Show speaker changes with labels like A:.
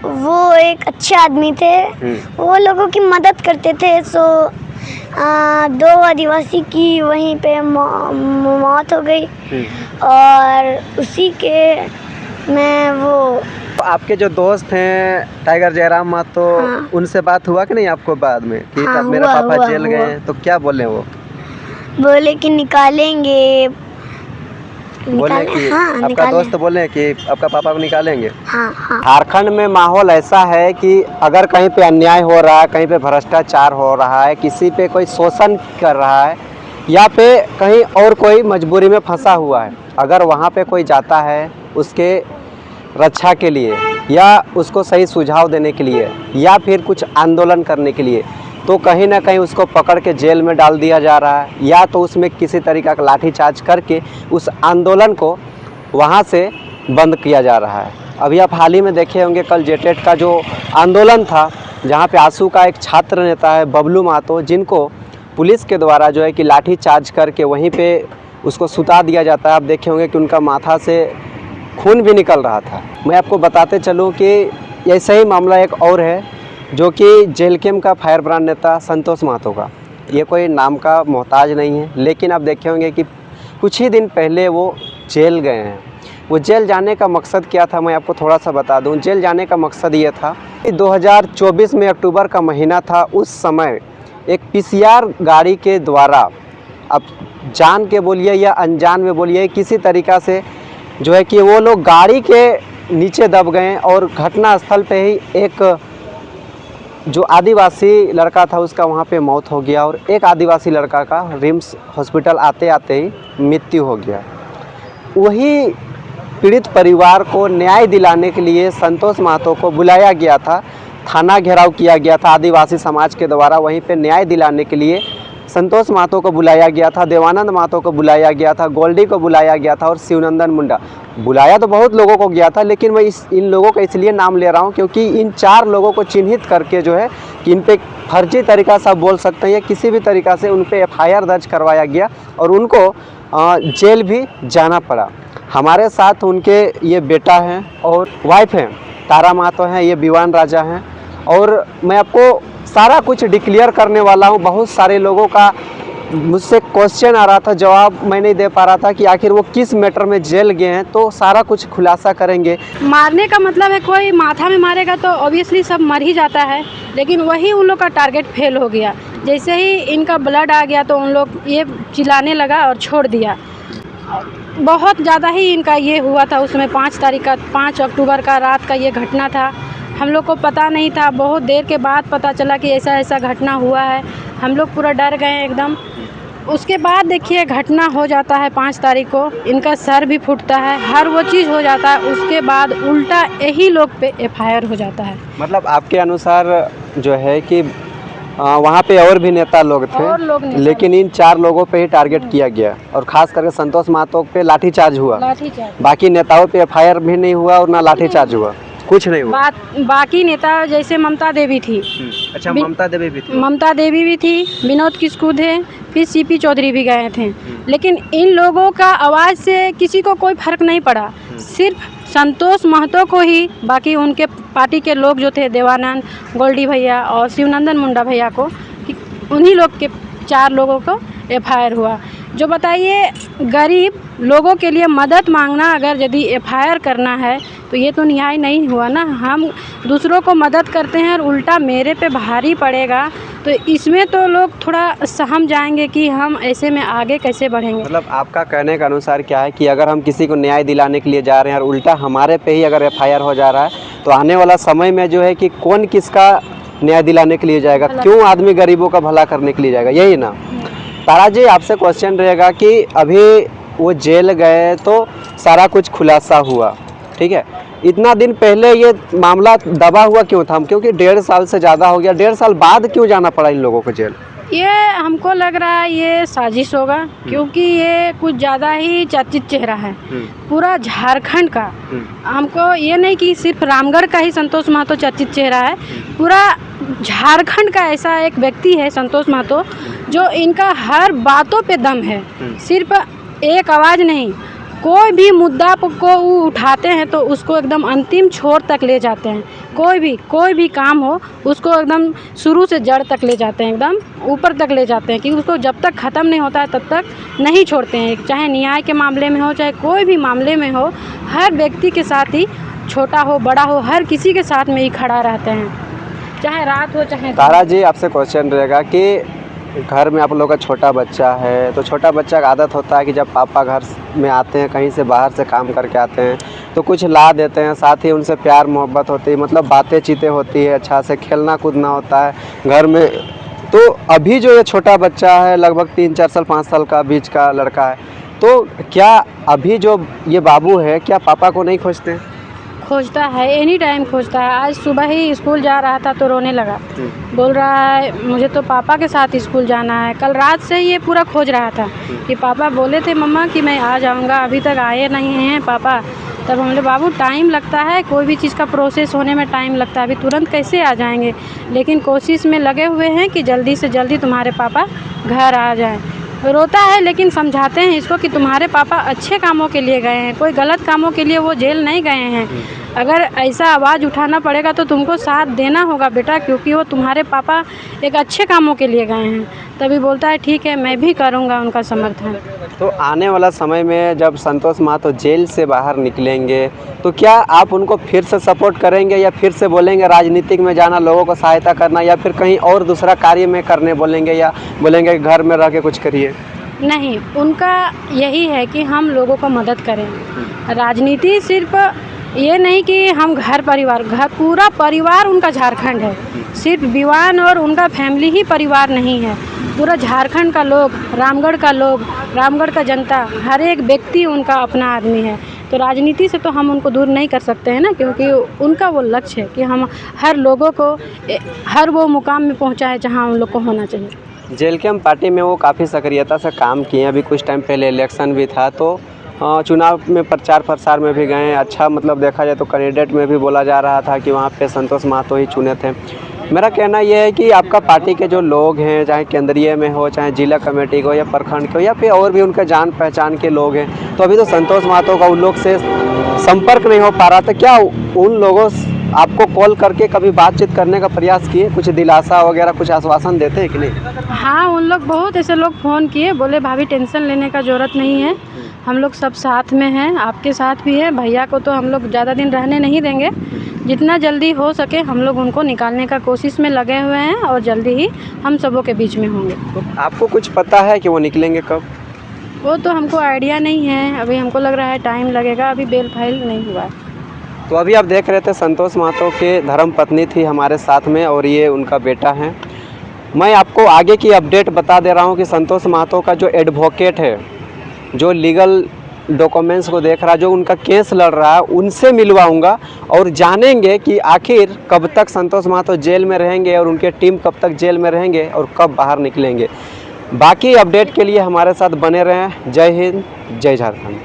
A: वो एक अच्छे आदमी थे। वो लोगों की मदद करते थे। सो 2 आदिवासी की वहीं पे मौत हो गई और उसी के मैं वो
B: आपके जो दोस्त हैं टाइगर जयराम महतो, उनसे बात हुआ कि नहीं आपको बाद में कि तब मेरा पापा जेल गए हैं, तो क्या बोले वो?
A: बोले कि निकालेंगे।
B: बोले कि आपका दोस्त बोले कि आपका पापा को निकालेंगे।
A: हाँ।
B: झारखंड में माहौल ऐसा है कि अगर कहीं पे अन्याय हो रहा है, कहीं पे भ्रष्टाचार हो रहा है, किसी पे कोई शोषण कर रहा है या पे कहीं और कोई मजबूरी में फंसा हुआ है, अगर वहाँ पे कोई जाता है उसके रक्षा के लिए या उसको सही सुझाव देने के लिए या फिर कुछ आंदोलन करने के लिए, तो कहीं ना कहीं उसको पकड़ के जेल में डाल दिया जा रहा है या तो उसमें किसी तरीका का लाठीचार्ज करके उस आंदोलन को वहाँ से बंद किया जा रहा है। अभी आप हाल ही में देखे होंगे कल जेटेट का जो आंदोलन था, जहाँ पे आंसू का एक छात्र नेता है बबलू महतो, जिनको पुलिस के द्वारा जो है कि लाठीचार्ज करके वहीं पे उसको सुता दिया जाता है। आप देखे होंगे कि उनका माथा से खून भी निकल रहा था। मैं आपको बताते चलूँ कि ऐसा ही मामला एक और है जो कि जेल कैम्प का फायर ब्रांड नेता संतोष महतो का। ये कोई नाम का मोहताज नहीं है, लेकिन आप देखे होंगे कि कुछ ही दिन पहले वो जेल गए हैं। वो जेल जाने का मकसद क्या था, मैं आपको थोड़ा सा बता दूं। जेल जाने का मकसद ये था कि 2024 में अक्टूबर का महीना था। उस समय एक पीसीआर गाड़ी के द्वारा, अब जान के बोलिए या अनजान में बोलिए, किसी तरीक़ा से जो है कि वो लोग गाड़ी के नीचे दब गए और घटना स्थल पे ही एक जो आदिवासी लड़का था उसका वहाँ पे मौत हो गया और एक आदिवासी लड़का का रिम्स हॉस्पिटल आते आते ही मृत्यु हो गया। वही पीड़ित परिवार को न्याय दिलाने के लिए संतोष महतो को बुलाया गया था। थाना घेराव किया गया था आदिवासी समाज के द्वारा। वहीं पे न्याय दिलाने के लिए संतोष महतो को बुलाया गया था, देवानंद महतो को बुलाया गया था, गोल्डी को बुलाया गया था और शिवनंदन मुंडा। बुलाया तो बहुत लोगों को गया था, लेकिन मैं इन लोगों का इसलिए नाम ले रहा हूं क्योंकि इन 4 लोगों को चिन्हित करके जो है कि इन पे फर्जी तरीक़ा से आप बोल सकते हैं या किसी भी तरीक़ा से उन पे FIR दर्ज करवाया गया और उनको जेल भी जाना पड़ा। हमारे साथ उनके ये बेटा हैं और वाइफ हैं, तारा महतो हैं, ये विवान राजा हैं। और मैं आपको सारा कुछ डिक्लेयर करने वाला हूँ। बहुत सारे लोगों का मुझसे क्वेश्चन आ रहा था, जवाब मैं नहीं दे पा रहा था कि आखिर वो किस मैटर में जेल गए हैं, तो सारा कुछ खुलासा करेंगे।
C: मारने का मतलब है कोई माथा में मारेगा तो ऑब्वियसली सब मर ही जाता है, लेकिन वही उन लोग का टारगेट फेल हो गया। जैसे ही इनका ब्लड आ गया तो उन लोग ये चिल्लाने लगा और छोड़ दिया। बहुत ज़्यादा ही इनका ये हुआ था। उसमें 5 अक्टूबर का रात का ये घटना था। हम लोग को पता नहीं था, बहुत देर के बाद पता चला कि ऐसा ऐसा घटना हुआ है। हम लोग पूरा डर गए एकदम। उसके बाद देखिए घटना हो जाता है 5 तारीख को, इनका सर भी फूटता है, हर वो चीज़ हो जाता है। उसके बाद उल्टा यही लोग पे FIR हो जाता है।
B: मतलब आपके अनुसार जो है कि वहाँ पे और भी नेता लोग थे, लेकिन इन 4 लोगों पे ही टारगेट किया गया और ख़ास करके संतोष महतो पे लाठीचार्ज हुआ। बाकी नेताओं पे FIR भी नहीं हुआ और ना लाठीचार्ज हुआ, कुछ नहीं हुआ।
C: बाकी नेता जैसे ममता देवी थी।
B: अच्छा, ममता देवी भी थी।
C: ममता देवी भी थी, विनोद किस्कू थे, फिर CP चौधरी भी गए थे। लेकिन इन लोगों का आवाज़ से किसी को कोई फर्क नहीं पड़ा, सिर्फ संतोष महतो को ही। बाकी उनके पार्टी के लोग जो थे, देवानंद, गोल्डी भैया और शिवनंदन मुंडा भैया को, उन्हीं लोग के 4 लोगों को FIR हुआ। जो बताइए, गरीब लोगों के लिए मदद मांगना अगर यदि FIR करना है तो ये तो न्याय नहीं हुआ ना। हम दूसरों को मदद करते हैं और उल्टा मेरे पे भारी पड़ेगा, तो इसमें तो लोग थोड़ा सहम जाएंगे कि हम ऐसे में आगे कैसे बढ़ेंगे।
B: मतलब आपका कहने के अनुसार क्या है कि अगर हम किसी को न्याय दिलाने के लिए जा रहे हैं और उल्टा हमारे पे ही अगर FIR हो जा रहा है, तो आने वाला समय में जो है कि कौन किसका न्याय दिलाने के लिए जाएगा, क्यों आदमी गरीबों का भला करने के लिए जाएगा, यही ना। तारा जी, आपसे क्वेश्चन रहेगा कि अभी वो जेल गए तो सारा कुछ खुलासा हुआ, ठीक है, इतना दिन पहले ये मामला दबा हुआ क्यों था? क्योंकि 1.5 साल से ज़्यादा हो गया, 1.5 साल बाद क्यों जाना पड़ा इन लोगों को जेल?
C: ये हमको लग रहा है ये साजिश होगा, क्योंकि ये कुछ ज़्यादा ही चर्चित चेहरा है पूरा झारखंड का। हमको ये नहीं कि सिर्फ रामगढ़ का ही संतोष महतो चर्चित चेहरा है, पूरा झारखंड का ऐसा एक व्यक्ति है संतोष महतो, जो इनका हर बातों पे दम है। सिर्फ एक आवाज़ नहीं, कोई भी मुद्दा को वो उठाते हैं तो उसको एकदम अंतिम छोर तक ले जाते हैं। कोई भी काम हो उसको एकदम शुरू से जड़ तक ले जाते हैं, एकदम ऊपर तक ले जाते हैं कि उसको जब तक ख़त्म नहीं होता है तब तक नहीं छोड़ते हैं। चाहे न्याय के मामले में हो, चाहे कोई भी मामले में हो, हर व्यक्ति के साथ ही, छोटा हो बड़ा हो, हर किसी के साथ में ही खड़ा रहते हैं, चाहे रात हो चाहे
B: तारा जी, आपसे क्वेश्चन रहेगा कि घर में आप लोग का छोटा बच्चा है, तो छोटा बच्चा का आदत होता है कि जब पापा घर में आते हैं, कहीं से बाहर से काम करके आते हैं, तो कुछ ला देते हैं, साथ ही उनसे प्यार मोहब्बत होती है, मतलब बातें चीतें होती है, अच्छा से खेलना कूदना होता है घर में। तो अभी जो ये छोटा बच्चा है, लगभग 3-4 साल 5 साल का बीच का लड़का है, तो क्या अभी जो ये बाबू है, क्या पापा को नहीं खोजते हैं?
C: खोजता है, एनी टाइम खोजता है। आज सुबह ही स्कूल जा रहा था तो रोने लगा, बोल रहा है मुझे तो पापा के साथ स्कूल जाना है। कल रात से ये पूरा खोज रहा था कि पापा बोले थे मम्मा कि मैं आ जाऊंगा, अभी तक आए नहीं हैं पापा। तब हम बोले बाबू टाइम लगता है, कोई भी चीज़ का प्रोसेस होने में टाइम लगता है, अभी तुरंत कैसे आ जाएंगे, लेकिन कोशिश में लगे हुए हैं कि जल्दी से जल्दी तुम्हारे पापा घर आ जाएं। रोता है लेकिन समझाते हैं इसको कि तुम्हारे पापा अच्छे कामों के लिए गए हैं, कोई गलत कामों के लिए वो जेल नहीं गए हैं। अगर ऐसा आवाज़ उठाना पड़ेगा तो तुमको साथ देना होगा बेटा, क्योंकि वो तुम्हारे पापा एक अच्छे कामों के लिए गए हैं। तभी बोलता है ठीक है, मैं भी करूँगा उनका समर्थन।
B: तो आने वाला समय में जब संतोष महतो जेल से बाहर निकलेंगे, तो क्या आप उनको फिर से सपोर्ट करेंगे या फिर से बोलेंगे राजनीतिक में जाना, लोगों को सहायता करना, या फिर कहीं और दूसरा कार्य में करने बोलेंगे, या बोलेंगे घर में रह के कुछ करिए?
C: नहीं, उनका यही है कि हम लोगों को मदद करें। राजनीति सिर्फ ये नहीं कि हम घर पूरा परिवार उनका झारखंड है, सिर्फ विवान और उनका फैमिली ही परिवार नहीं है, पूरा झारखंड का लोग, रामगढ़ का लोग, रामगढ़ का जनता, हर एक व्यक्ति उनका अपना आदमी है। तो राजनीति से तो हम उनको दूर नहीं कर सकते हैं ना, क्योंकि उनका वो लक्ष्य है कि हम हर लोगों को हर वो मुकाम में पहुँचाएं जहाँ उन लोग को होना चाहिए।
B: जेलकेम पार्टी में वो काफ़ी सक्रियता से काम किए। अभी कुछ टाइम पहले इलेक्शन भी था, तो चुनाव में प्रचार प्रसार में भी गए। अच्छा, मतलब देखा जाए तो कैंडिडेट में भी बोला जा रहा था कि वहाँ पे संतोष महतो ही चुने थे। मेरा कहना यह है कि आपका पार्टी के जो लोग हैं, चाहे केंद्रीय में हो, चाहे जिला कमेटी को, या प्रखंड को, या फिर और भी उनके जान पहचान के लोग हैं, तो अभी तो संतोष महतो का उन लोग से संपर्क नहीं हो पा रहा था। क्या उन लोगों आपको कॉल करके कभी बातचीत करने का प्रयास किए, कुछ दिलासा वगैरह कुछ आश्वासन देते हैं कि नहीं?
C: हाँ, उन लोग बहुत ऐसे लोग फ़ोन किए, बोले भाभी टेंशन लेने का ज़रूरत नहीं है, हम लोग सब साथ में हैं, आपके साथ भी है। भैया को तो हम लोग ज़्यादा दिन रहने नहीं देंगे, जितना जल्दी हो सके हम लोग उनको निकालने का कोशिश में लगे हुए हैं और जल्दी ही हम सबों के बीच में होंगे।
B: तो आपको कुछ पता है कि वो निकलेंगे कब?
C: वो तो हमको आइडिया नहीं है, अभी हमको लग रहा है टाइम लगेगा, अभी बेल फाइल नहीं हुआ है।
B: तो अभी आप देख रहे थे संतोष महतो के धर्मपत्नी थी हमारे साथ में, और ये उनका बेटा है। मैं आपको आगे की अपडेट बता दे रहा हूँ कि संतोष महतो का जो एडवोकेट है, जो लीगल डॉक्यूमेंट्स को देख रहा, जो उनका केस लड़ रहा है, उनसे मिलवाऊंगा और जानेंगे कि आखिर कब तक संतोष महतो जेल में रहेंगे और उनके टीम कब तक जेल में रहेंगे और कब बाहर निकलेंगे। बाकी अपडेट के लिए हमारे साथ बने रहें। जय हिंद, जय झारखंड।